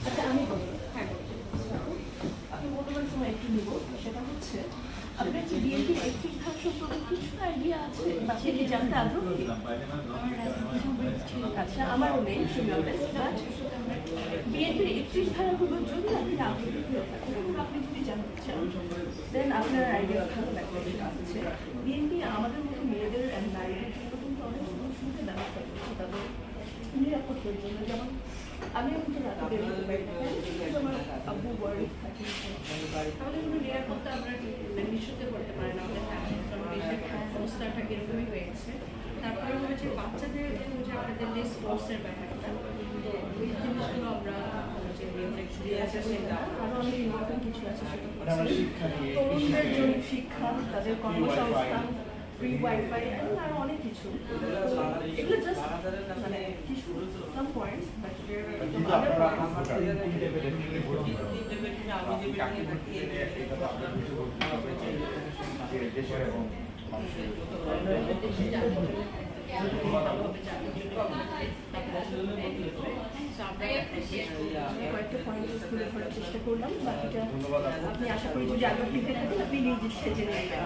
আচ্ছা আমি বলবো, হ্যাঁ আপনি বর্তমান সময় একটু নিব, সেটা হচ্ছে আপনার কি বিএনপির 31 ধারা সম্পর্কে কিছু আইডিয়া আছে বা আপনি কি জানতে আগ্রহী? আচ্ছা আমারও নেই, বিএনপির 31 ধারাগুলো যদি আপনি আগ্রহী হয়ে থাকেন এবং আপনি যদি জানতে চান দেন আপনার আইডিয়া ভালো লাগবে। সেটা হচ্ছে বিএনপি আমাদের মতো মেয়েদের নারীদের জন্য কিন্তু অনেক সুবিধা ব্যবস্থা করছে তাদের নিরাপত্তার জন্য। যেমন আমি এখন তো রাতে বের হতে পারি না, আমার আব্বু বড় থাকি, তাহলে কোনো নিরাপত্তা আমরা নিশ্চিত করতে পারি না আমাদের দেশের অবস্থাটা কিরকমই হয়েছে। তারপরে হচ্ছে বাচ্চাদের যে আমাদের যে স্পোর্টসের ব্যাপারটা, তো ওই জিনিসগুলো আমরা আরো অনেক ইম্পর্টেন্ট কিছু আছে, সেটা তরুণদের জন্য শিক্ষা, তাদের কর্মসংস্থান, ফ্রি ওয়াইফাই এবং আরো অনেক কিছু। এগুলো জাস্ট মানে কিছু সাম পয়েন্টস, বাট কয়েকটা পয়েন্ট তুলে ধরার চেষ্টা করলাম। বাকিটা আপনি আশা করি যদি আগ্রহ থেকে থাকেন আপনি নিজ ইচ্ছে জেনে নেবেন।